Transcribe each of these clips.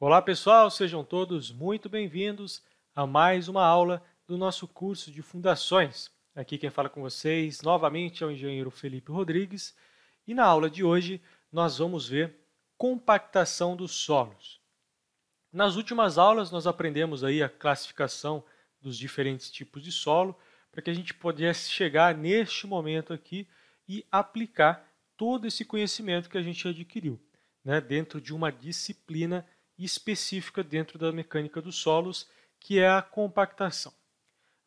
Olá pessoal, sejam todos muito bem-vindos a mais uma aula do nosso curso de Fundações. Aqui quem fala com vocês novamente é o engenheiro Felipe Rodrigues e na aula de hoje nós vamos ver compactação dos solos. Nas últimas aulas nós aprendemos aí a classificação dos diferentes tipos de solo para que a gente pudesse chegar neste momento aqui e aplicar todo esse conhecimento que a gente adquiriu, né, dentro de uma disciplina específica dentro da mecânica dos solos, que é a compactação.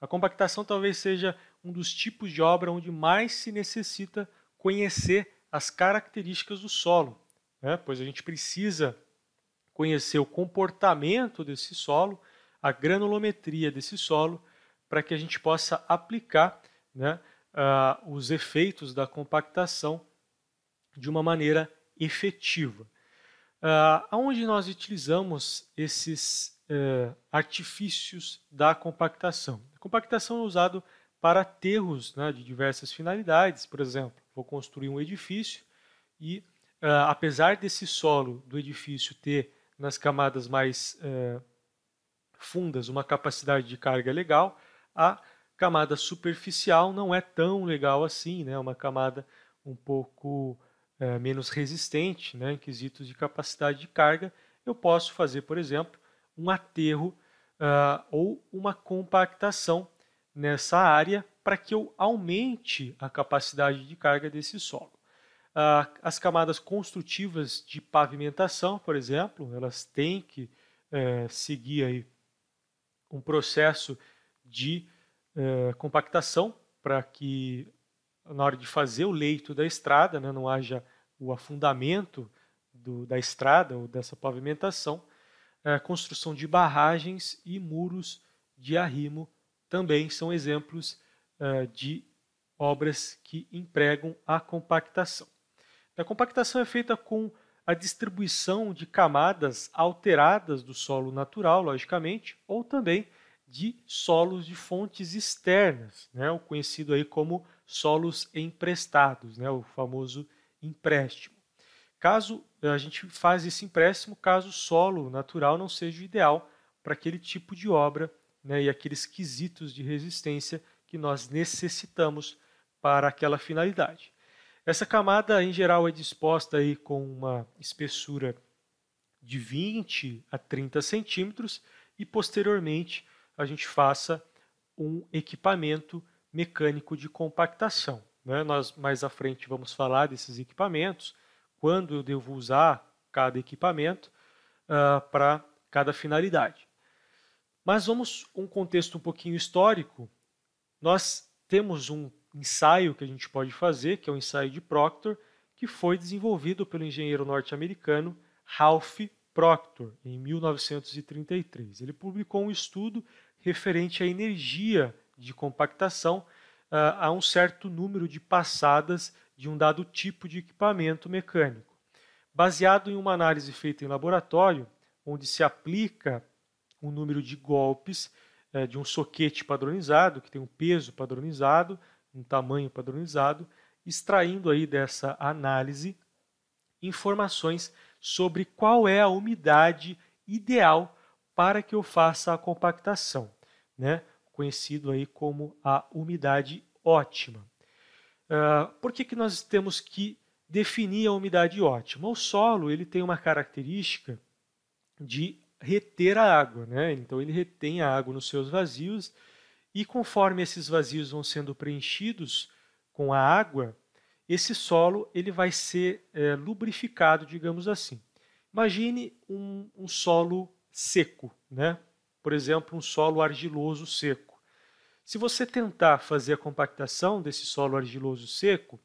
A compactação talvez seja um dos tipos de obra onde mais se necessita conhecer as características do solo, né? Pois a gente precisa conhecer o comportamento desse solo, a granulometria desse solo, para que a gente possa aplicar, né, os efeitos da compactação de uma maneira efetiva. Onde nós utilizamos esses artifícios da compactação? A compactação é usado para aterros, né, de diversas finalidades. Por exemplo, vou construir um edifício e, apesar desse solo do edifício ter nas camadas mais fundas uma capacidade de carga legal, a camada superficial não é tão legal assim, né? Uma camada um pouco menos resistente, né, em quesitos de capacidade de carga. Eu posso fazer, por exemplo, um aterro ou uma compactação nessa área para que eu aumente a capacidade de carga desse solo. As camadas construtivas de pavimentação, por exemplo, elas têm que seguir aí um processo de compactação para que na hora de fazer o leito da estrada, né, não haja o afundamento da estrada ou dessa pavimentação. Construção de barragens e muros de arrimo também são exemplos de obras que empregam a compactação. A compactação é feita com a distribuição de camadas alteradas do solo natural, logicamente, ou também de solos de fontes externas, né, o conhecido aí como solos emprestados, né, o famoso empréstimo. Caso a gente faz esse empréstimo, caso o solo natural não seja o ideal para aquele tipo de obra, né, e aqueles quesitos de resistência que nós necessitamos para aquela finalidade. Essa camada, em geral, é disposta aí com uma espessura de 20 a 30 centímetros e, posteriormente, a gente faça um equipamento mecânico de compactação, né? Nós, mais à frente, vamos falar desses equipamentos, quando eu devo usar cada equipamento para cada finalidade. Mas vamos um contexto um pouquinho histórico. Nós temos um ensaio que a gente pode fazer, que é o ensaio de Proctor, que foi desenvolvido pelo engenheiro norte-americano Ralph Proctor, em 1933. Ele publicou um estudo referente à energia de compactação a um certo número de passadas de um dado tipo de equipamento mecânico. Baseado em uma análise feita em laboratório, onde se aplica um número de golpes de um soquete padronizado, que tem um peso padronizado, um tamanho padronizado, extraindo aí dessa análise informações sobre qual é a umidade ideal para que eu faça a compactação, né? Conhecido aí como a umidade ótima. Por que nós temos que definir a umidade ótima? O solo ele tem uma característica de reter a água, né? Então ele retém a água nos seus vazios e conforme esses vazios vão sendo preenchidos com a água, esse solo ele vai ser lubrificado, digamos assim. Imagine um solo seco, né? Por exemplo, um solo argiloso seco. Se você tentar fazer a compactação desse solo argiloso seco,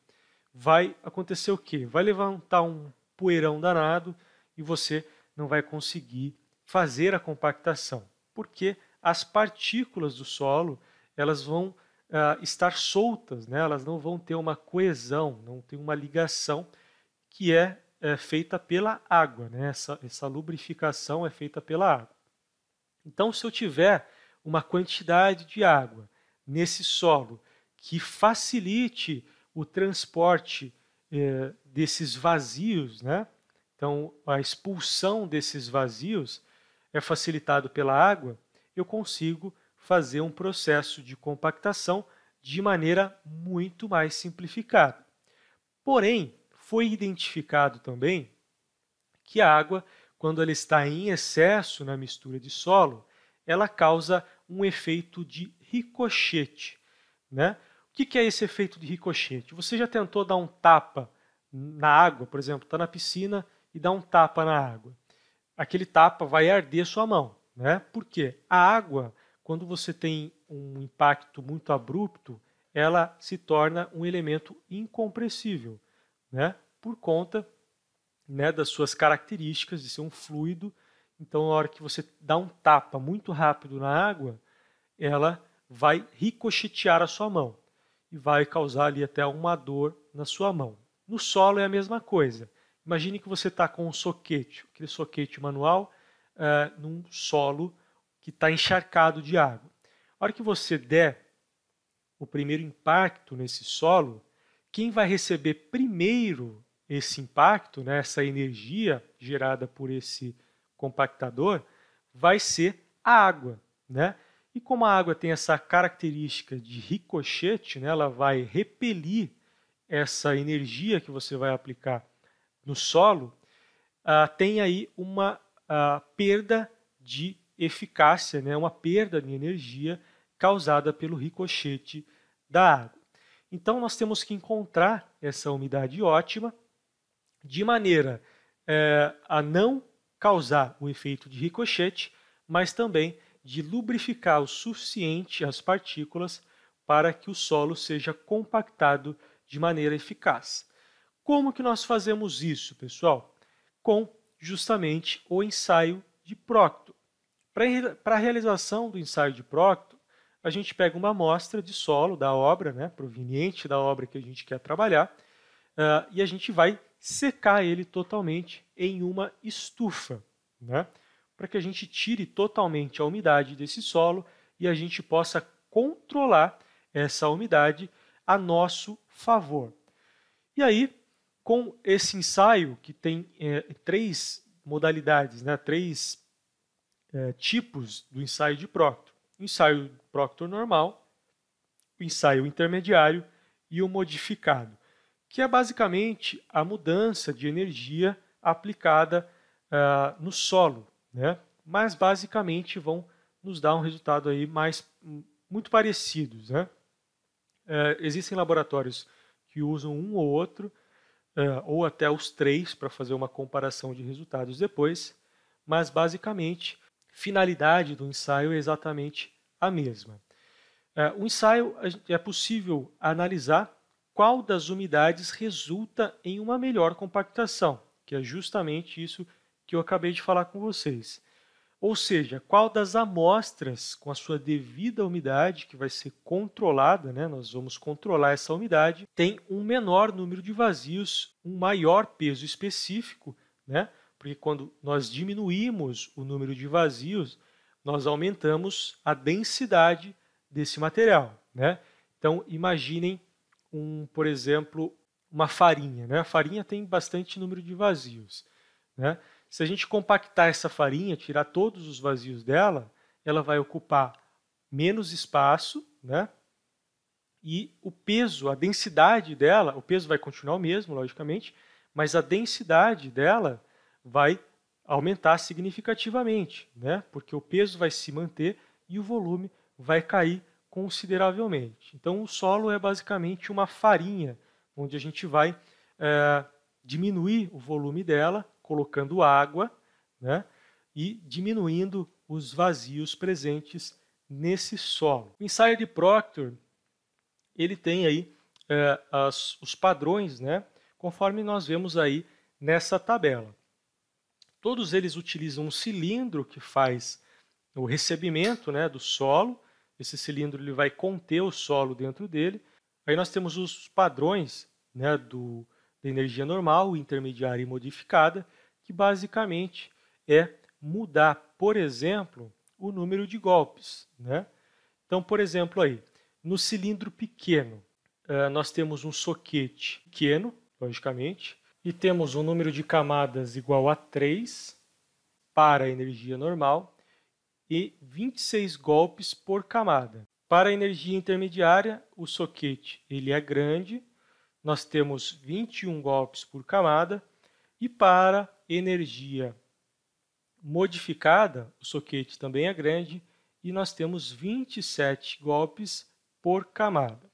vai acontecer o quê? Vai levantar um poeirão danado e você não vai conseguir fazer a compactação, porque as partículas do solo elas vão estar soltas, né? Elas não vão ter uma coesão, não tem uma ligação que é feita pela água, né? Essa lubrificação é feita pela água. Então, se eu tiver uma quantidade de água nesse solo que facilite o transporte desses vazios, né? então a expulsão desses vazios é facilitado pela água, eu consigo fazer um processo de compactação de maneira muito mais simplificada. Porém, foi identificado também que a água, quando ela está em excesso na mistura de solo, ela causa um efeito de ricochete, né? O que é esse efeito de ricochete? Você já tentou dar um tapa na água, por exemplo, está na piscina e dá um tapa na água. Aquele tapa vai arder sua mão, né? Por quê? A água, quando você tem um impacto muito abrupto, ela se torna um elemento incompressível, né? Por conta, né, das suas características de ser um fluido. Então, na hora que você dá um tapa muito rápido na água, ela vai ricochetear a sua mão e vai causar ali até uma dor na sua mão. No solo é a mesma coisa. Imagine que você está com um soquete, aquele soquete manual, num solo que está encharcado de água. A hora que você der o primeiro impacto nesse solo, quem vai receber primeiro esse impacto, né, essa energia gerada por esse compactador, vai ser a água, né? E como a água tem essa característica de ricochete, né, ela vai repelir essa energia que você vai aplicar no solo, tem aí uma perda de eficácia, né, uma perda de energia causada pelo ricochete da água. Então, nós temos que encontrar essa umidade ótima de maneira a não causar o efeito de ricochete, mas também de lubrificar o suficiente as partículas para que o solo seja compactado de maneira eficaz. Como que nós fazemos isso, pessoal? Com justamente o ensaio de Proctor. Para a realização do ensaio de Proctor, a gente pega uma amostra de solo da obra, né, proveniente da obra que a gente quer trabalhar, e a gente vai secar ele totalmente em uma estufa, né, para que a gente tire totalmente a umidade desse solo e a gente possa controlar essa umidade a nosso favor. E aí, com esse ensaio, que tem três modalidades, né, três tipos do ensaio de Proctor. O ensaio Proctor normal, o ensaio intermediário e o modificado, que é basicamente a mudança de energia aplicada no solo, né? Mas basicamente vão nos dar um resultado aí muito parecidos, né? Existem laboratórios que usam um ou outro, ou até os três, para fazer uma comparação de resultados depois, mas basicamente finalidade do ensaio é exatamente a mesma. O ensaio é possível analisar qual das umidades resulta em uma melhor compactação, que é justamente isso que eu acabei de falar com vocês. Ou seja, qual das amostras com a sua devida umidade, que vai ser controlada, né, nós vamos controlar essa umidade, tem um menor número de vazios, um maior peso específico, né, porque quando nós diminuímos o número de vazios, nós aumentamos a densidade desse material, né? Então, imaginem, por exemplo, uma farinha, né? A farinha tem bastante número de vazios, né? Se a gente compactar essa farinha, tirar todos os vazios dela, ela vai ocupar menos espaço, né? E o peso, a densidade dela, o peso vai continuar o mesmo, logicamente, mas a densidade dela vai aumentar significativamente, né? Porque o peso vai se manter e o volume vai cair consideravelmente. Então, o solo é basicamente uma farinha, onde a gente vai diminuir o volume dela, colocando água, né? E diminuindo os vazios presentes nesse solo. O ensaio de Proctor, ele tem aí os padrões, né? Conforme nós vemos aí nessa tabela. Todos eles utilizam um cilindro que faz o recebimento, né, do solo. Esse cilindro ele vai conter o solo dentro dele. Aí nós temos os padrões, né, da energia normal, intermediária e modificada, que basicamente é mudar, por exemplo, o número de golpes, né? Então, por exemplo, aí, no cilindro pequeno, nós temos um soquete pequeno, logicamente, e temos um número de camadas igual a 3 para a energia normal e 26 golpes por camada. Para a energia intermediária, o soquete ele é grande, nós temos 21 golpes por camada, e para energia modificada, o soquete também é grande, e nós temos 27 golpes por camada.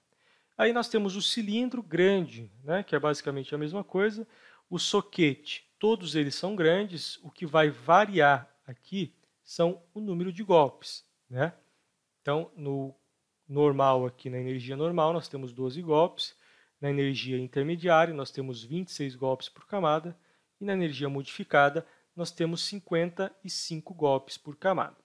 Aí nós temos o cilindro grande, né, que é basicamente a mesma coisa, o soquete, todos eles são grandes, o que vai variar aqui são o número de golpes, né? Então, no normal aqui, na energia normal, nós temos 12 golpes, na energia intermediária nós temos 26 golpes por camada, e na energia modificada nós temos 55 golpes por camada.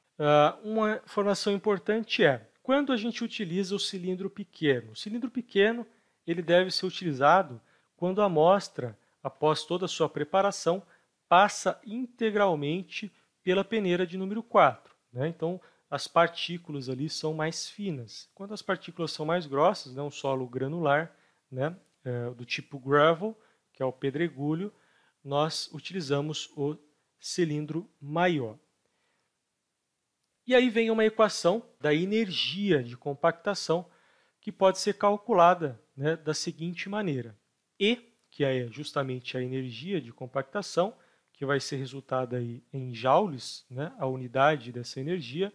Uma informação importante é, quando a gente utiliza o cilindro pequeno ele deve ser utilizado quando a amostra, após toda a sua preparação, passa integralmente pela peneira de número 4. Né? Então, as partículas ali são mais finas. Quando as partículas são mais grossas, né, um solo granular, né, do tipo gravel, que é o pedregulho, nós utilizamos o cilindro maior. E aí vem uma equação da energia de compactação que pode ser calculada, né, da seguinte maneira. E, que é justamente a energia de compactação, que vai ser resultada aí em joules, né, a unidade dessa energia,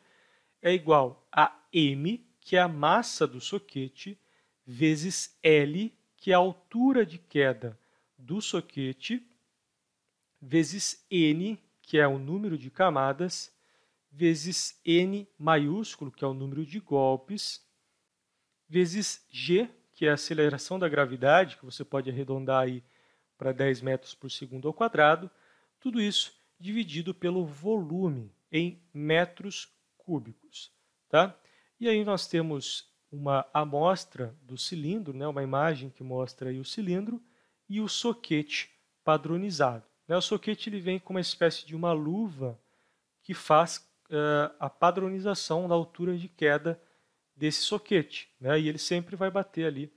é igual a m, que é a massa do soquete, vezes L, que é a altura de queda do soquete, vezes N, que é o número de camadas, vezes N maiúsculo, que é o número de golpes, vezes G, que é a aceleração da gravidade, que você pode arredondar aí para 10 metros por segundo ao quadrado, tudo isso dividido pelo volume em metros cúbicos. Tá? E aí nós temos uma amostra do cilindro, né, uma imagem que mostra aí o cilindro e o soquete padronizado. O soquete ele vem com uma espécie de uma luva que faz a padronização da altura de queda desse soquete, né, e ele sempre vai bater ali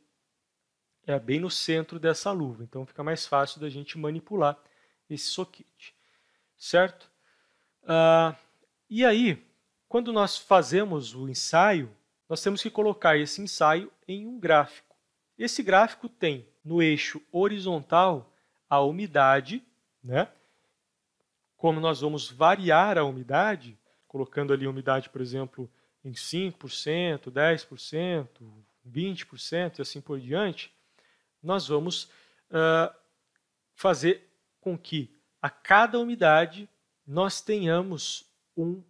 bem no centro dessa luva, então fica mais fácil da gente manipular esse soquete, certo? E aí, quando nós fazemos o ensaio, nós temos que colocar esse ensaio em um gráfico. Esse gráfico tem no eixo horizontal a umidade, né? Como nós vamos variar a umidade, colocando ali a umidade, por exemplo, em 5%, 10%, 20% e assim por diante, nós vamos fazer com que a cada umidade nós tenhamos um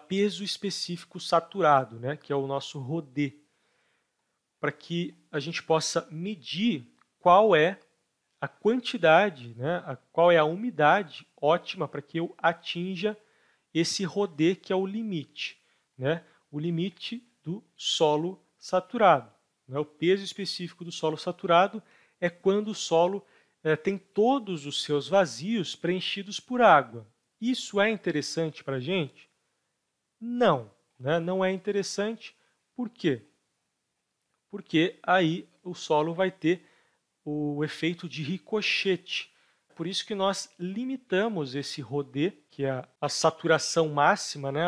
peso específico saturado, né, que é o nosso ρD, para que a gente possa medir qual é a quantidade, né, qual é a umidade ótima para que eu atinja esse ρD, que é o limite, né, o limite do solo saturado. Né, o peso específico do solo saturado é quando o solo tem todos os seus vazios preenchidos por água. Isso é interessante para a gente? Não, né? Não é interessante. Por quê? Porque aí o solo vai ter o efeito de ricochete. Por isso que nós limitamos esse ρD, que é a saturação máxima, né?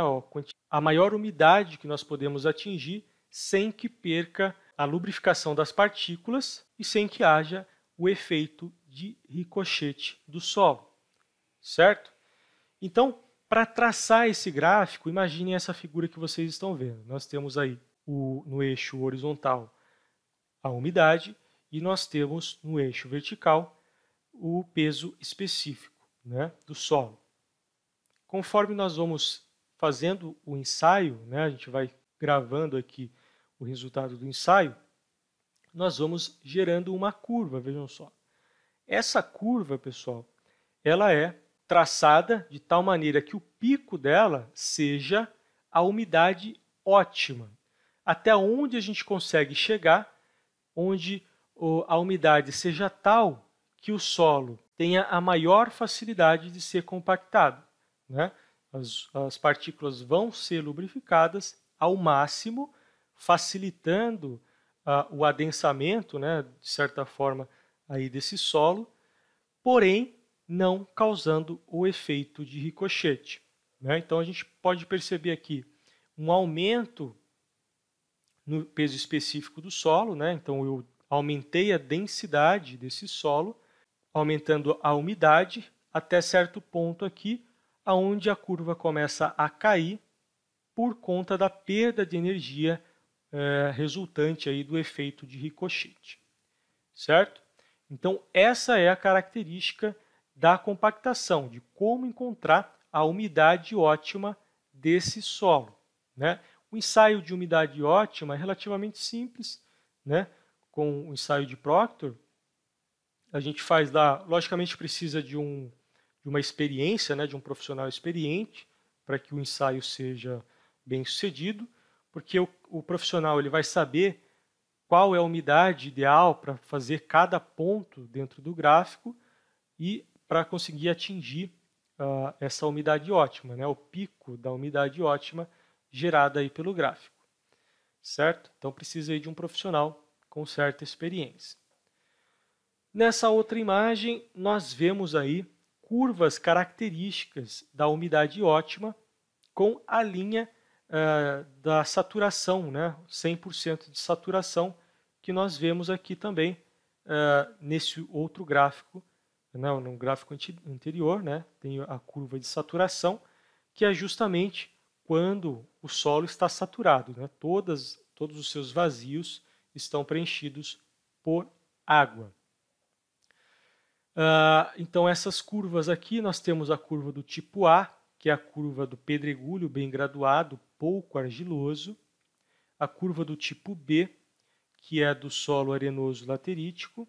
A maior umidade que nós podemos atingir sem que perca a lubrificação das partículas e sem que haja o efeito de ricochete do solo, certo? Então, para traçar esse gráfico, imaginem essa figura que vocês estão vendo. Nós temos aí no eixo horizontal a umidade e nós temos no eixo vertical o peso específico, né, do solo. Conforme nós vamos fazendo o ensaio, né, a gente vai gravando aqui o resultado do ensaio, nós vamos gerando uma curva, vejam só. Essa curva, pessoal, ela é traçada de tal maneira que o pico dela seja a umidade ótima, até onde a gente consegue chegar, onde a umidade seja tal que o solo tenha a maior facilidade de ser compactado, né? As partículas vão ser lubrificadas ao máximo, facilitando o adensamento, né, de certa forma, aí desse solo, porém não causando o efeito de ricochete, né? Então a gente pode perceber aqui um aumento no peso específico do solo, né? Então eu aumentei a densidade desse solo, aumentando a umidade até certo ponto aqui, aonde a curva começa a cair por conta da perda de energia resultante aí do efeito de ricochete, certo? Então essa é a característica da compactação, de como encontrar a umidade ótima desse solo, né? O ensaio de umidade ótima é relativamente simples, né? Com o ensaio de Proctor, a gente faz lá, logicamente precisa de uma experiência, né? De um profissional experiente, para que o ensaio seja bem sucedido, porque o profissional ele vai saber qual é a umidade ideal para fazer cada ponto dentro do gráfico e para conseguir atingir essa umidade ótima, né? O pico da umidade ótima gerada aí pelo gráfico, certo? Então precisa aí de um profissional com certa experiência. Nessa outra imagem, nós vemos aí curvas características da umidade ótima com a linha da saturação, né? 100% de saturação, que nós vemos aqui também nesse outro gráfico, né? No gráfico anterior, né? Tem a curva de saturação, que é justamente quando o solo está saturado, né? Todos os seus vazios estão preenchidos por água. Então essas curvas aqui, nós temos a curva do tipo A, que é a curva do pedregulho bem graduado, pouco argiloso, a curva do tipo B, que é do solo arenoso laterítico,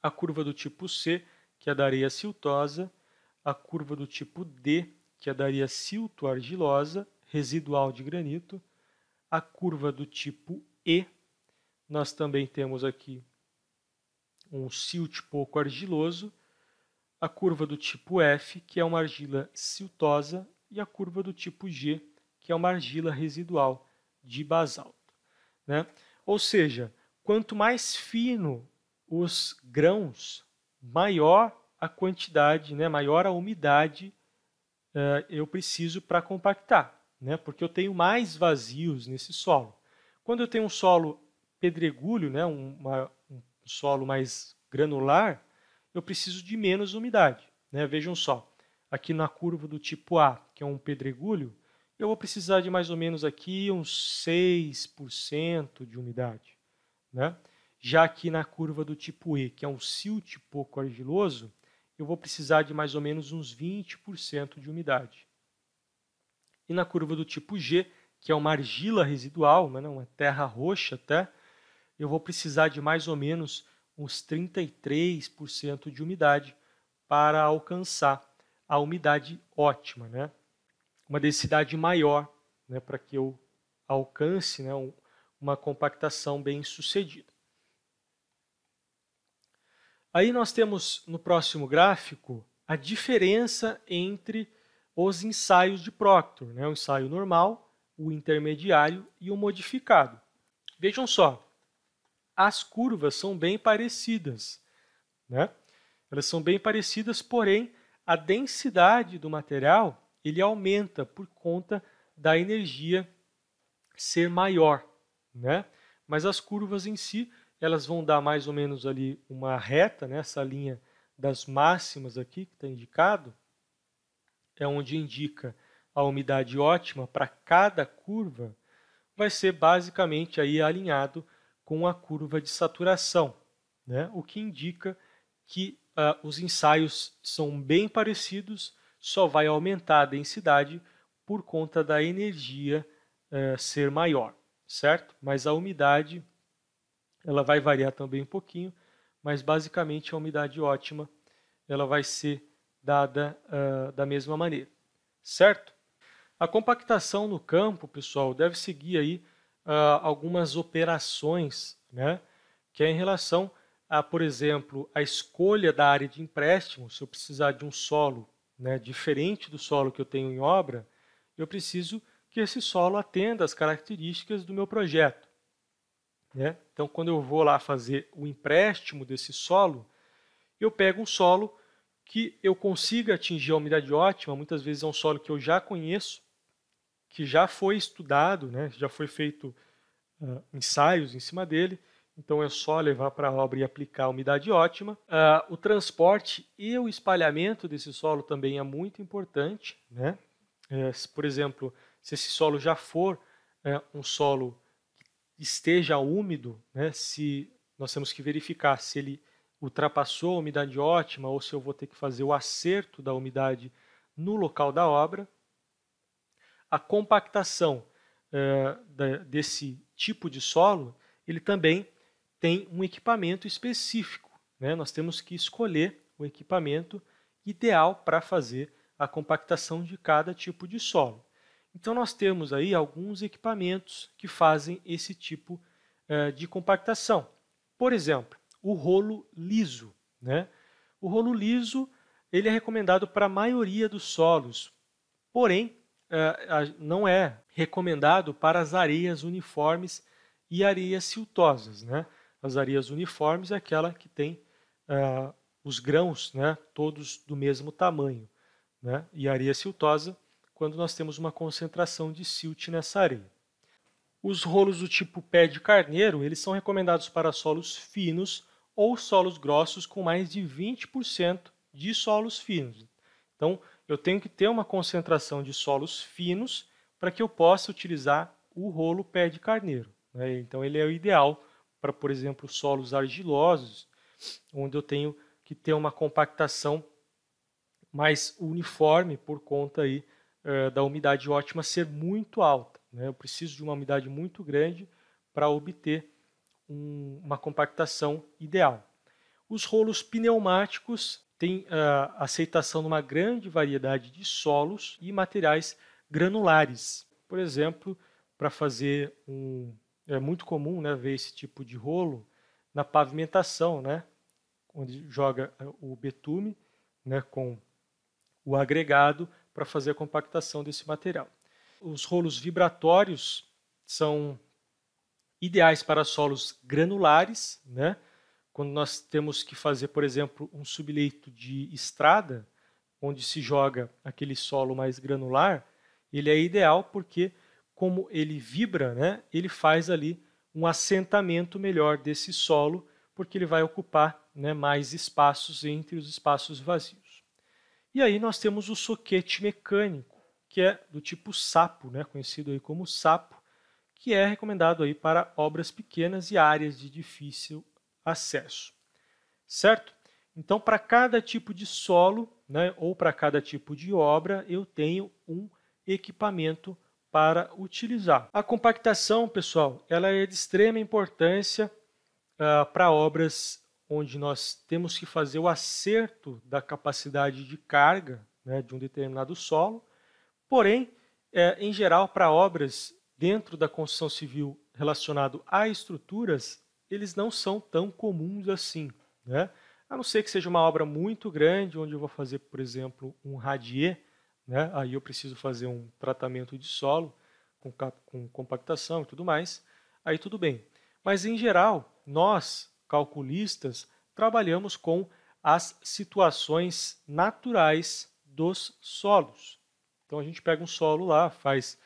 a curva do tipo C, que é da areia siltosa, a curva do tipo D, que é da areia silto-argilosa, residual de granito, a curva do tipo E, nós também temos aqui um silt pouco argiloso, a curva do tipo F, que é uma argila siltosa, e a curva do tipo G, que é uma argila residual de basalto, né? Ou seja, quanto mais fino os grãos, maior a quantidade, né, maior a umidade eu preciso para compactar, né, porque eu tenho mais vazios nesse solo. Quando eu tenho um solo pedregulho, né, um solo mais granular, eu preciso de menos umidade, né? Vejam só, aqui na curva do tipo A, que é um pedregulho, eu vou precisar de mais ou menos aqui uns 6% de umidade, né? Já aqui na curva do tipo E, que é um silt pouco argiloso, eu vou precisar de mais ou menos uns 20% de umidade. E na curva do tipo G, que é uma argila residual, uma terra roxa até, eu vou precisar de mais ou menos uns 33% de umidade para alcançar a umidade ótima, né? Uma densidade maior, né, para que eu alcance, né, uma compactação bem sucedida. Aí nós temos no próximo gráfico a diferença entre os ensaios de Proctor, né, o ensaio normal, o intermediário e o modificado. Vejam só, as curvas são bem parecidas, né? Elas são bem parecidas, porém a densidade do material ele aumenta por conta da energia ser maior, né? Mas as curvas em si, elas vão dar mais ou menos ali uma reta, né? Essa linha das máximas aqui que está indicado, é onde indica a umidade ótima para cada curva, vai ser basicamente aí alinhado com a curva de saturação, né? O que indica que os ensaios são bem parecidos, só vai aumentar a densidade por conta da energia ser maior, certo? Mas a umidade ela vai variar também um pouquinho, mas basicamente a umidade ótima ela vai ser dada da mesma maneira, certo? A compactação no campo, pessoal, deve seguir aí algumas operações, né? Que é em relação a, por exemplo, a escolha da área de empréstimo. Se eu precisar de um solo, né, diferente do solo que eu tenho em obra, eu preciso que esse solo atenda às características do meu projeto. né? Então, quando eu vou lá fazer o empréstimo desse solo, eu pego um solo que eu consiga atingir a umidade ótima, muitas vezes é um solo que eu já conheço, que já foi estudado, né? Já foi feito ensaios em cima dele, então é só levar para a obra e aplicar a umidade ótima. O transporte e o espalhamento desse solo também é muito importante, né? Por exemplo, se esse solo já for um solo que esteja úmido, né? Se nós temos que verificar se ele ultrapassou a umidade ótima ou se eu vou ter que fazer o acerto da umidade no local da obra. A compactação desse tipo de solo, ele também tem um equipamento específico, né? Nós temos que escolher o equipamento ideal para fazer a compactação de cada tipo de solo. Então, nós temos aí alguns equipamentos que fazem esse tipo de compactação. Por exemplo, o rolo liso, né? O rolo liso ele é recomendado para a maioria dos solos, porém, não é recomendado para as areias uniformes e areias siltosas, né? As areias uniformes é aquela que tem os grãos, né, todos do mesmo tamanho, né? E a areia siltosa, quando nós temos uma concentração de silt nessa areia. Os rolos do tipo pé de carneiro, eles são recomendados para solos finos ou solos grossos com mais de 20% de solos finos. Então, eu tenho que ter uma concentração de solos finos para que eu possa utilizar o rolo pé de carneiro, né? Então, ele é o ideal para, por exemplo, solos argilosos, onde eu tenho que ter uma compactação mais uniforme por conta aí, da umidade ótima ser muito alta, né? Eu preciso de uma umidade muito grande para obter uma compactação ideal. Os rolos pneumáticos têm aceitação numa grande variedade de solos e materiais granulares. Por exemplo, para fazer é muito comum, né, ver esse tipo de rolo na pavimentação, né, onde joga o betume, né, com o agregado para fazer a compactação desse material. Os rolos vibratórios são ideais para solos granulares, né? Quando nós temos que fazer, por exemplo, um subleito de estrada, onde se joga aquele solo mais granular, ele é ideal porque, como ele vibra, né, ele faz ali um assentamento melhor desse solo, porque ele vai ocupar, né, mais espaços entre os espaços vazios. E aí nós temos o soquete mecânico, que é do tipo sapo, né, conhecido aí como sapo, que é recomendado aí para obras pequenas e áreas de difícil acesso, certo? Então, para cada tipo de solo, né, ou para cada tipo de obra, eu tenho um equipamento para utilizar. A compactação, pessoal, ela é de extrema importância para obras onde nós temos que fazer o acerto da capacidade de carga, né, de um determinado solo. Porém, em geral, para obras dentro da construção civil relacionado a estruturas, eles não são tão comuns assim, né? A não ser que seja uma obra muito grande, onde eu vou fazer, por exemplo, um radier, né? Aí eu preciso fazer um tratamento de solo com compactação e tudo mais, aí tudo bem. Mas, em geral, nós, calculistas, trabalhamos com as situações naturais dos solos. Então, a gente pega um solo lá, faz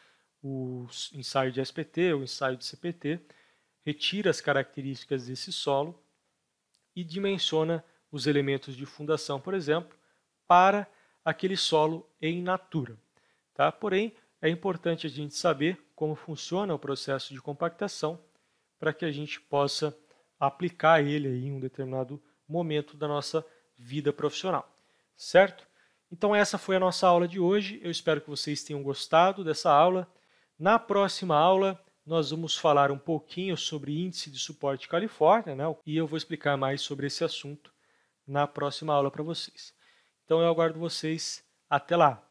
o ensaio de SPT, o ensaio de CPT, retira as características desse solo e dimensiona os elementos de fundação, por exemplo, para aquele solo em natura. Tá? Porém, é importante a gente saber como funciona o processo de compactação para que a gente possa aplicar ele em um determinado momento da nossa vida profissional, certo? Então essa foi a nossa aula de hoje, eu espero que vocês tenham gostado dessa aula. Na próxima aula nós vamos falar um pouquinho sobre índice de suporte Califórnia, né? E eu vou explicar mais sobre esse assunto na próxima aula para vocês. Então eu aguardo vocês, até lá!